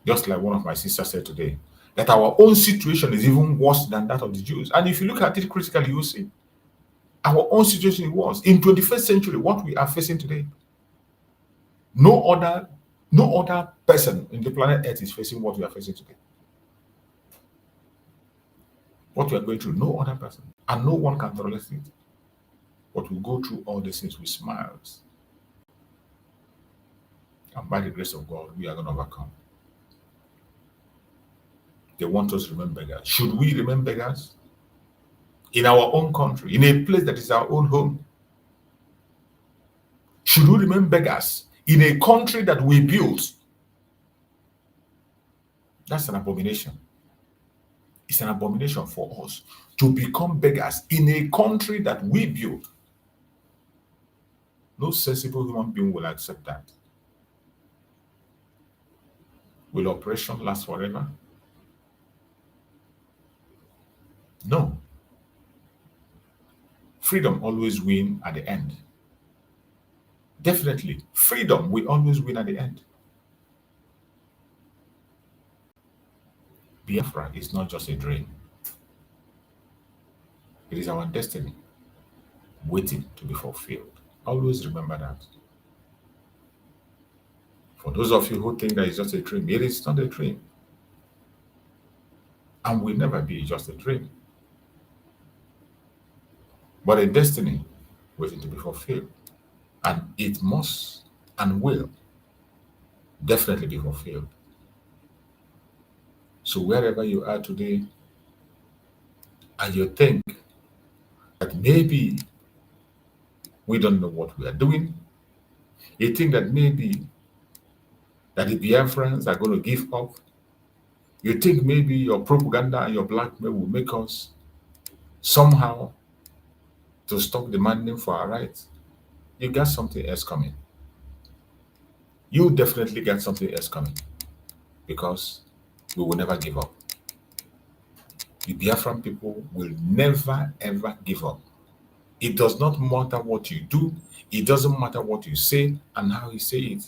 Just like one of my sisters said today, that our own situation is even worse than that of the Jews. And if you look at it critically, you will see our own situation is worse. In 21st century, what we are facing today, no other person in the planet Earth is facing what we are facing today. What we are going through, no other person. And no one can tolerate it. But we go through all these things with smiles. And by the grace of God, we are going to overcome. They want us to remain beggars. Should we remain beggars? In our own country, in a place that is our own home? Should we remain beggars in a country that we built? That's an abomination. It's an abomination for us to become beggars in a country that we built. No sensible human being will accept that. Will oppression last forever? No. Freedom always wins at the end. Definitely, freedom will always win at the end. Biafra is not just a dream. It is our destiny, waiting to be fulfilled. Always remember that. For those of you who think that it's just a dream, it is not a dream. And will never be just a dream. but a destiny waiting to be fulfilled. And it must and will definitely be fulfilled. So wherever you are today, and you think that maybe we don't know what we are doing, you think that maybe that the Biafrans are going to give up, you think maybe your propaganda and your blackmail will make us somehow to stop demanding for our rights, you got something else coming. You definitely got something else coming, because we will never give up. The Biafran people will never ever give up. It does not matter what you do, it doesn't matter what you say and how you say it.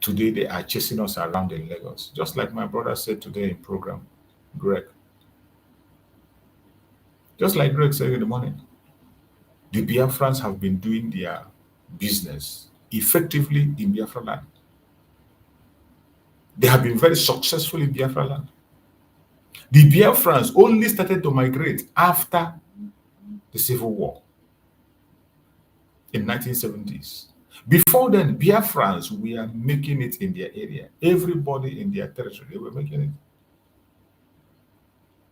Today they are chasing us around in Lagos, just like my brother said today in program, Greg. Just like Greg said in the morning, the Biafrans have been doing their business effectively in Biafra land. They have been very successful in Biafra land. The Biafrans only started to migrate after the Civil War in 1970s. Before then, Biafrans were making it in their area. Everybody in their territory, they were making it.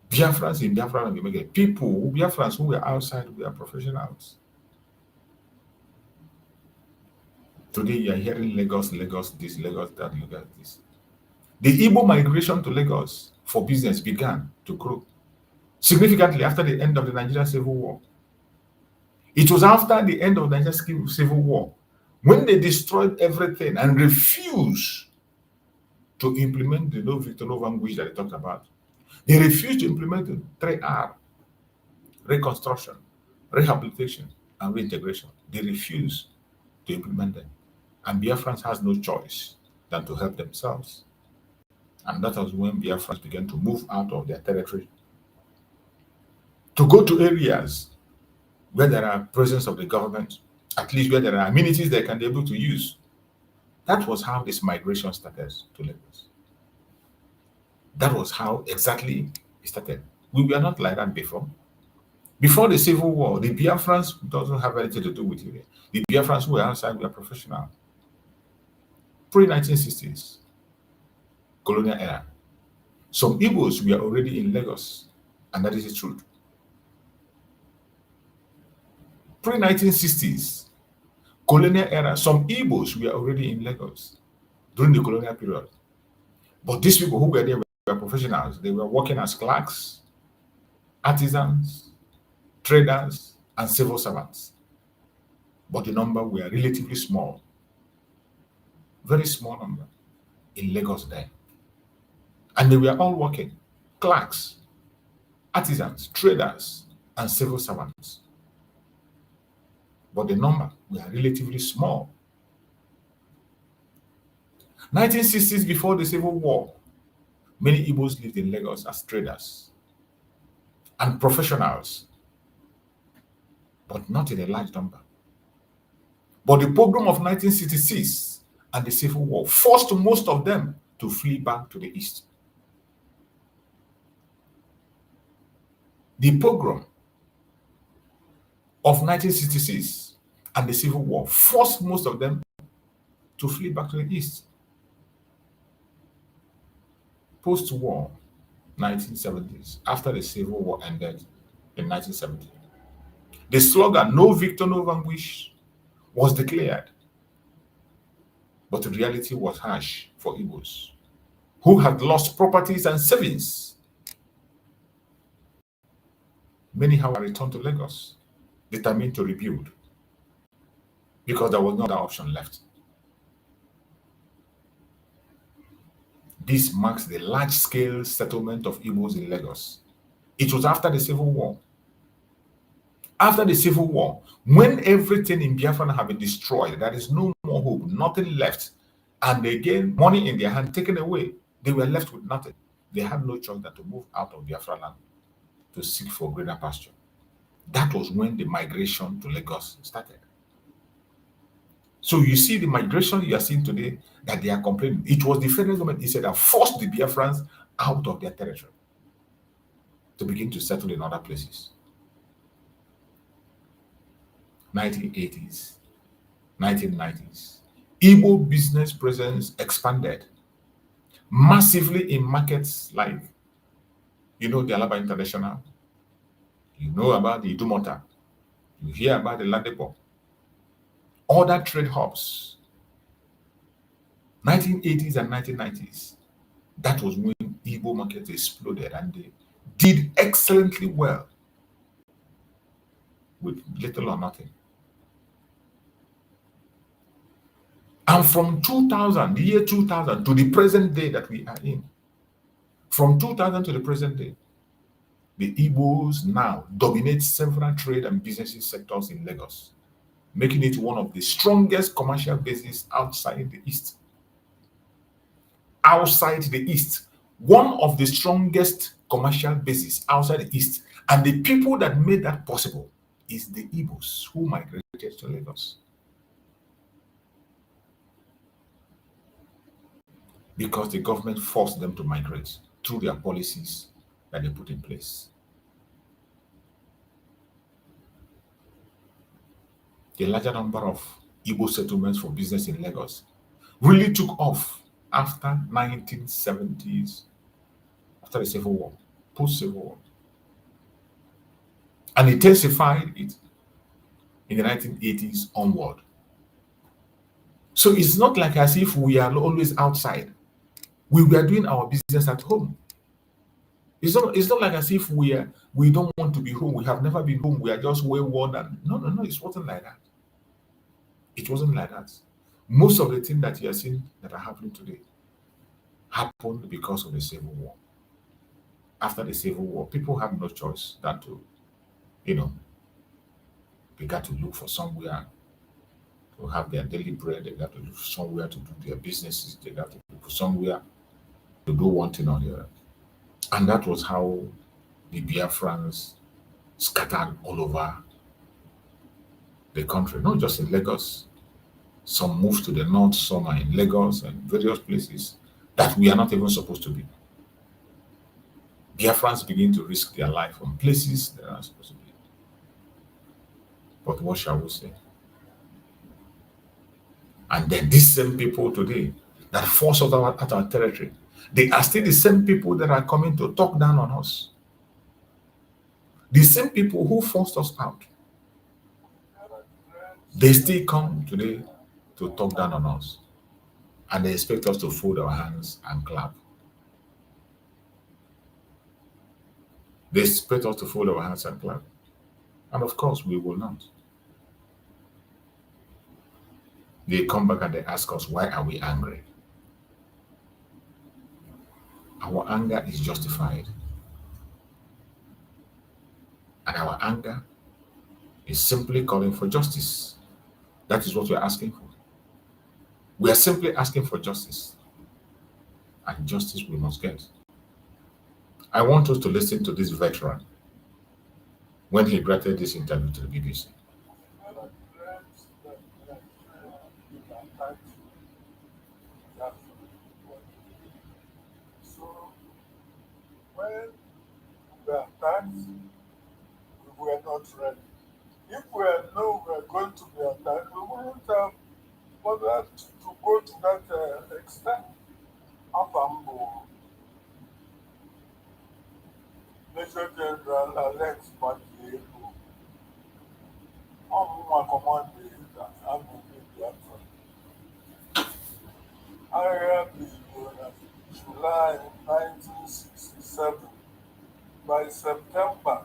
Biafrans in Biafra land were making it. Biafrans who were outside were professionals. Today you are hearing Lagos, Lagos this, Lagos that, Lagos this. The Igbo migration to Lagos for business began to grow significantly after the end of the Nigerian Civil War. It was after the end of the Nigerian Civil War, when they destroyed everything and refused to implement the no victor, no vanquish that they talked about. They refused to implement the 3R: reconstruction, rehabilitation, and reintegration. They refused to implement them. And Biafrans has no choice than to help themselves. And that was when Biafrans began to move out of their territory to go to areas where there are presence of the government, at least where there are amenities they can be able to use. That was how this migration started to Lagos. That was how exactly it started. We were not like that before. Before the Civil War, the Biafrans doesn't have anything to do with it. The Biafrans who were outside were professional. Pre-1960s, colonial era, some Igbos were already in Lagos, and that is the truth. Pre-1960s, colonial era, some Igbos were already in Lagos during the colonial period. But these people who were there were professionals. They were working as clerks, artisans, traders, and civil servants. But the number were relatively small. Very small number in Lagos then. And they were all working, clerks, artisans, traders, and civil servants. But the number were relatively small. 1960s, before the Civil War, many Igbos lived in Lagos as traders and professionals, but not in a large number. But the pogrom of 1966 and the Civil War forced most of them to flee back to the east. The pogrom of 1966 and the Civil War forced most of them to flee back to the east. Post-war 1970s, after the Civil War ended in 1970, the slogan "No victor, no vanquish" was declared. But the reality was harsh for Igbos who had lost properties and savings. Many have returned to Lagos, determined to rebuild, because there was no other option left. This marks the large-scale settlement of Igbos in Lagos. It was after the Civil War. After the Civil War, when everything in Biafra had been destroyed, there is no more hope, nothing left, and again, money in their hand taken away, they were left with nothing. They had no choice than to move out of Biafra land to seek for greener pasture. That was when the migration to Lagos started. So you see the migration you are seeing today that they are complaining. It was the federal government, he said, that forced the Biafrans out of their territory. to begin to settle in other places. 1980s, 1990s. Igbo business presence expanded massively in markets like, the Alaba International, about the Idumota, you hear about the Ladepo, other trade hubs. 1980s and 1990s, that was when Igbo markets exploded and they did excellently well with little or nothing. And from 2000, the year 2000 to the present day that we are in, from 2000 to the present day, the Igbos now dominate several trade and business sectors in Lagos, making it one of the strongest commercial bases outside the East. Outside the East, one of the strongest commercial bases outside the East. And the people that made that possible is the Igbos who migrated to Lagos. Because the government forced them to migrate through their policies that they put in place. The larger number of Igbo settlements for business in Lagos really took off after 1970s, after the Civil War, post-Civil War. And intensified it in the 1980s onward. So it's not like as if we are always outside. We were doing our business at home. It's not like as if we don't want to be home. We have never been home. We are just wayward. And no, it wasn't like that. It wasn't like that. Most of the things that you are seeing that are happening today happened because of the Civil War. After the Civil War, people have no choice than to, they got to look for somewhere to have their daily bread. They got to look for somewhere to do their businesses. They got to look for somewhere to do one thing or the other. And that was how the Biafrans scattered all over the country, not just in Lagos. Some moved to the north, some are in Lagos and various places that we are not even supposed to be. Biafrans begin to risk their life on places they are not supposed to be. But what shall we say? And then these same people today that force us out at our territory, they are still the same people that are coming to talk down on us. The same people who forced us out, they still come today to talk down on us. And they expect us to fold our hands and clap. They expect us to fold our hands and clap. And of course, we will not. They come back and they ask us, why are we angry? Our anger is justified. And our anger is simply calling for justice. That is what we're asking for. We are simply asking for justice. And justice we must get. I want us to listen to this veteran when he granted this interview to the BBC. So, when we were attacked, we were not ready. If we had known we were going to be attacked, we wouldn't have bothered to go to that extent. Afambo, Major General Alex Madielu, my command Army Biafra. I July 1967. By September,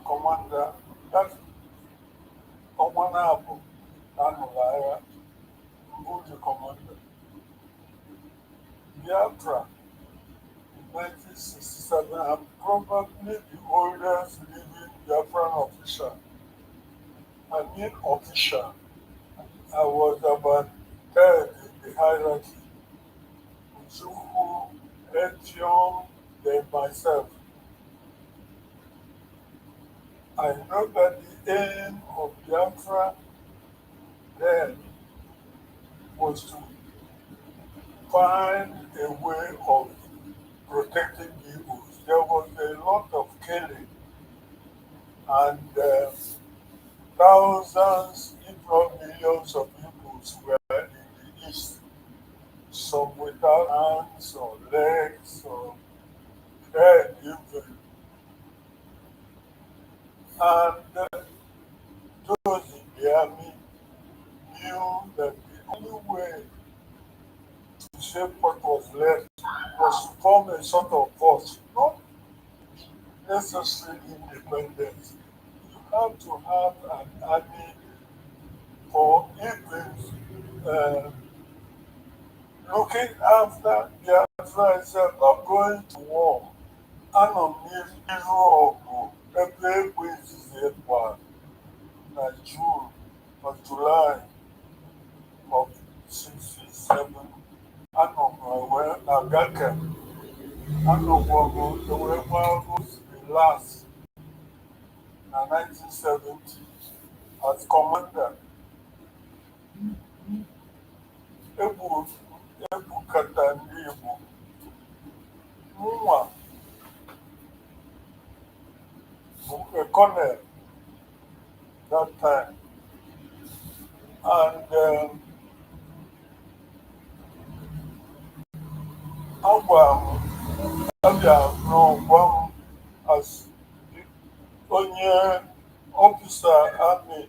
Commander, that's Honorable Kanu, who the commander. Biafra in 1967, I'm probably the oldest living Biafran official. I mean official. I was about third in the hierarchy. Zuhu, Etiom, then myself. I know that the aim of Biafra then was to find a way of protecting Igbos. There was a lot of killing, and thousands, if not millions, of Igbos were in the east. Some without hands or legs or head even. And those in the army knew that the only way to save what was left was to form a sort of force, not necessarily independence. You have to have an army for even looking after Biafra itself, not going to war. Anọ n'iru ọgụ ebe egbe izizi gba na June or July of 67. Anọ m wee agake. Anọ m ọgụ wee gba ọgụ last na 1970 as commander. Ebukata ndị Igbo. Mụnwa a colonel that time, and Abia as onye officer army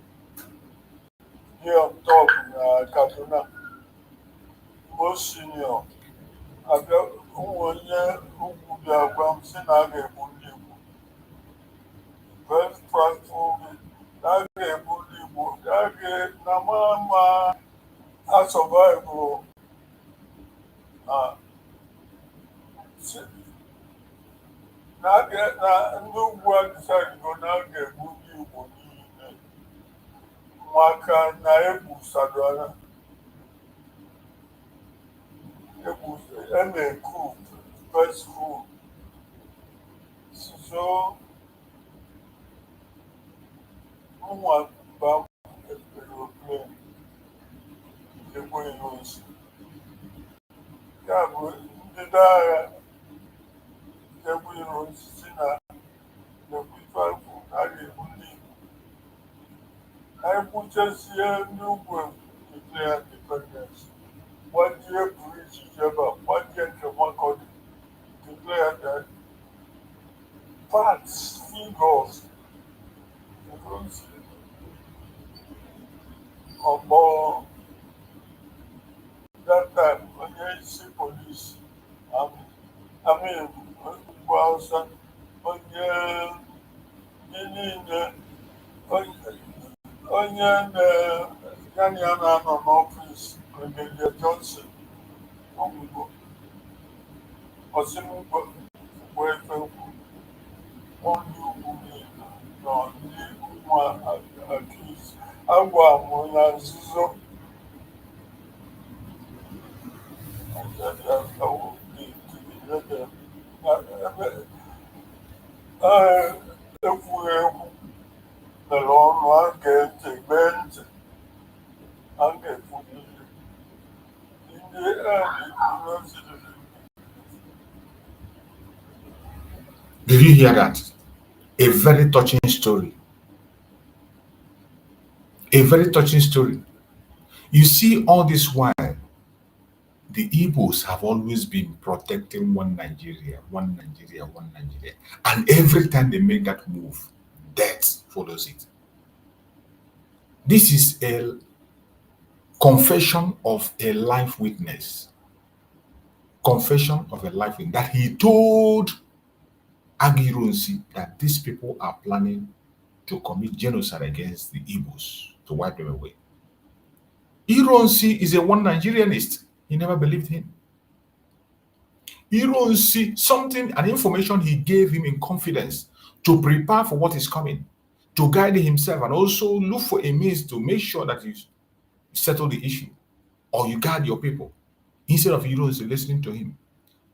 here on top in Kaduna, most senior. Abia onye ugwu bịa gwa m sị na a ga-egbu ndị Igbo. Very prideful. That game would that game Namama I survival. Now get no one decided to now get movie money. Maka Naibu Sadwana. It was MA crew, first crew. So one about aeroplane. They were used. Yeah, but they were used. The people are only. I put just here new world declare independence. 1 year British ever, 1 year Jamaica declared that facts, figures, about that time when you see police, I mean, when Yanyana on office, Brigadier Johnson, or Simon Welfare, on you, no, accused. Agwa Mona Zizo. Did you hear that? A very touching story. A very touching story. You see, all this while, the Igbos have always been protecting one Nigeria, one Nigeria, one Nigeria. And every time they make that move, death follows it. This is a confession of a life witness. Confession of a life witness that he told Agirunsi that these people are planning to commit genocide against the Igbos, to wipe them away. Ironsi is a one Nigerianist. He never believed him. Ironsi, an information he gave him in confidence to prepare for what is coming, to guide himself, and also look for a means to make sure that you settle the issue or you guard your people. Instead of Ironsi listening to him,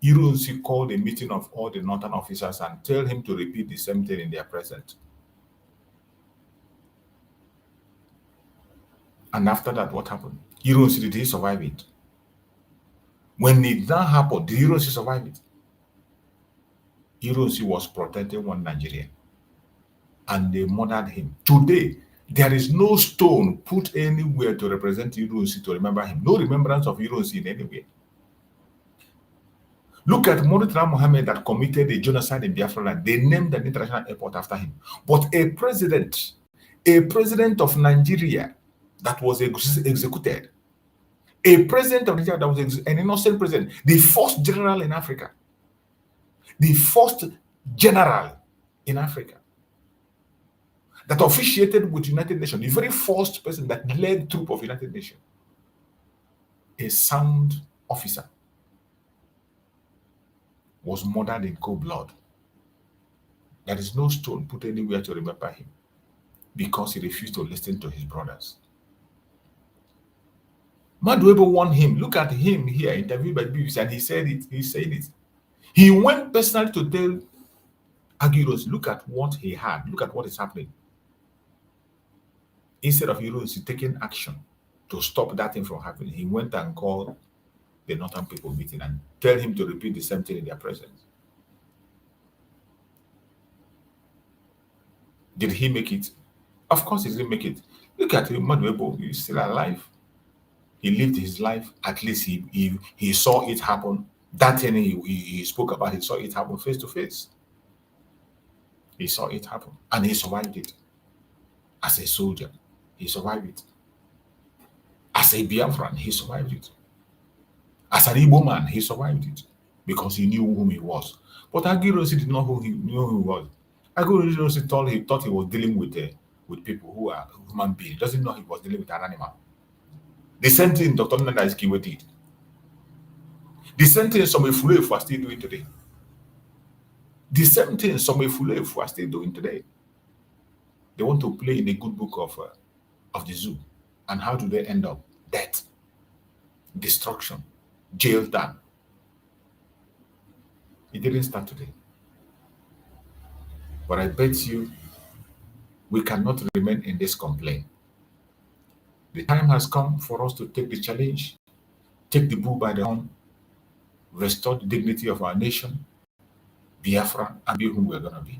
Ironsi called a meeting of all the northern officers and tell him to repeat the same thing in their presence. And after that, what happened? Ironsi, did he survive it? When it now happened, did Ironsi survive it? Ironsi was protecting one Nigerian, and they murdered him. Today, there is no stone put anywhere to represent Ironsi to remember him. No remembrance of Ironsi in any way. Look at Murtala Mohammed that committed a genocide in Biafra land. They named an international airport after him. But a president of Nigeria that was executed, a president of Nigeria that was an innocent president, the first general in Africa, the first general in Africa that officiated with United Nations, the very first person that led troop of United Nations, a sound officer, was murdered in cold blood. There is no stone put anywhere to remember him because he refused to listen to his brothers. Maduebo won him. Look at him here, interviewed by BBC, and he said it. He said it. He went personally to tell Aguiros, look at what he had. Look at what is happening. Instead of Aguiros taking action to stop that thing from happening, he went and called the Northern people meeting and tell him to repeat the same thing in their presence. Did he make it? Of course he didn't make it. Look at him, Maduebo, he's still alive. He lived his life. At least he saw it happen. That thing he spoke about, he saw it happen face to face. He saw it happen. And he survived it. As a soldier, he survived it. As a Biafran, he survived it. As an Igbo man, he survived it. Because he knew whom he was. But Aguiros did not know who he was. Aguiros thought he was dealing with people who are human beings. He doesn't know he was dealing with an animal. The same thing Dr. Nnamdi did. The same thing some Efulefu are still doing today. The same thing some Efulefu are still doing today. They want to play in the good book of the zoo. And how do they end up? Death, destruction, jail time. It didn't start today. But I bet you we cannot remain in this complaint. The time has come for us to take the challenge, take the bull by the horn, restore the dignity of our nation, Biafra, and be whom we're going to be.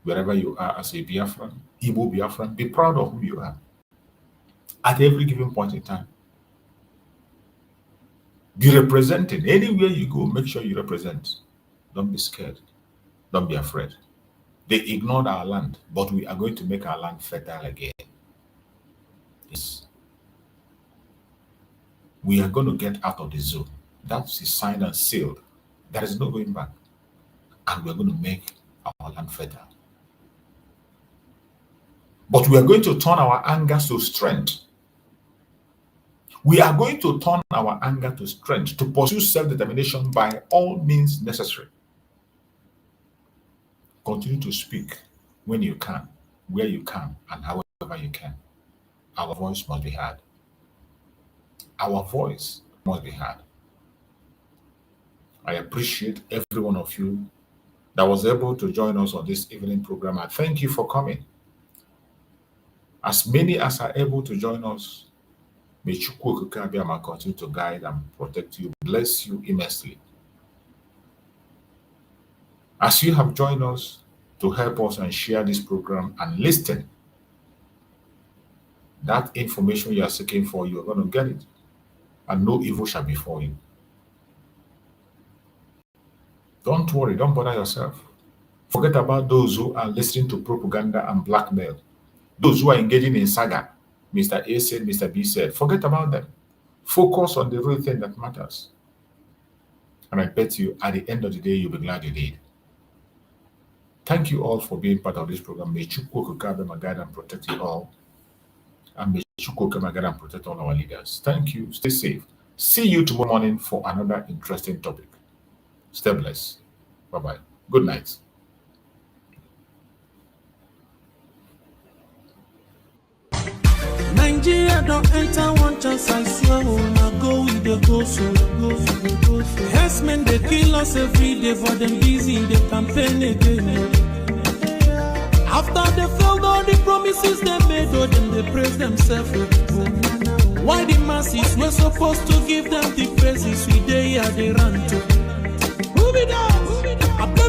Wherever you are as a Biafran, Igbo Biafran, be proud of who you are. At every given point in time. Be represented. Anywhere you go, make sure you represent. Don't be scared. Don't be afraid. They ignored our land, but we are going to make our land fertile again. Yes. We are going to get out of the zoo. That's signed and sealed. There is no going back. And we're going to make our land fertile. But we are going to turn our anger to strength. We are going to turn our anger to strength to pursue self-determination by all means necessary. Continue to speak when you can, where you can, and however you can. Our voice must be heard. Our voice must be heard. I appreciate every one of you that was able to join us on this evening program. I thank you for coming. As many as are able to join us, may Chukwu Okike continue to guide and protect you, bless you immensely. As you have joined us to help us and share this program and listen, that information you are seeking for, you are going to get it. And no evil shall befall you. Don't worry, don't bother yourself. Forget about those who are listening to propaganda and blackmail. Those who are engaging in saga, Mr. A said, Mr. B said, forget about them. Focus on the real thing that matters. And I bet you, at the end of the day, you'll be glad you did. Thank you all for being part of this program. May Chukwu Okike guide and protect you all. And may Chukwu Okike guide and protect all our leaders. Thank you. Stay safe. See you tomorrow morning for another interesting topic. Stay blessed. Bye-bye. Good night. Nigeria don't enter one chance, I swear, I go with the go so. Yes, men, they kill us every day, for them busy, they campaign again. After they failed all the promises they made, oh, then they praise themselves. Why the masses were supposed to give them the praises we they run to? Who be that?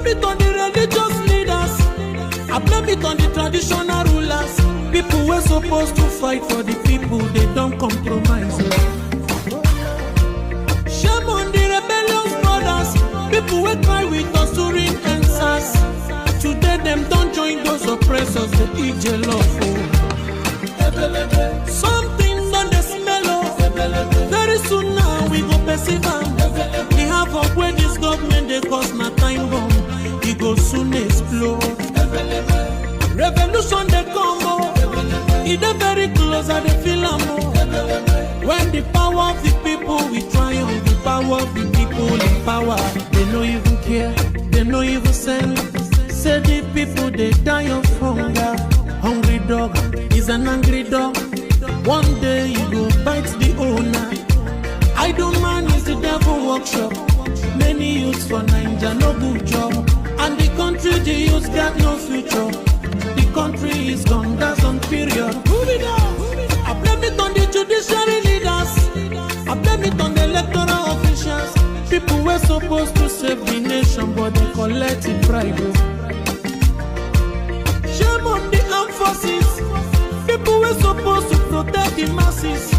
blame it on the religious leaders. I blame it on the traditional rulers. People were supposed to fight for the people, they don't compromise. Shame on the rebellious brothers. People will cry with us during answers. Today them don't join those oppressors, they eat jollof. Something on the smell of. Very soon now we go perceive. We have up where this government they cause my time bomb. It go soon explode. Revolution they come. It is very close and they feel more. When the power of the people we triumph, the power of the people in power. They no even care, they no even send. Say the people they die of hunger. Hungry dog is an angry dog. One day you go bite the owner. Idle man is the devil workshop. Many youths for Nigeria no good job. And the country the youths got no future. The country is gone, that's on period. I blame it on the judiciary leaders. I blame it on the electoral officials. People were supposed to save the nation, but they collect it bribe. Shame on the armed forces. People were supposed to protect the masses.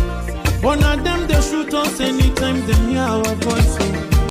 One of them they shoot us anytime they hear our voice.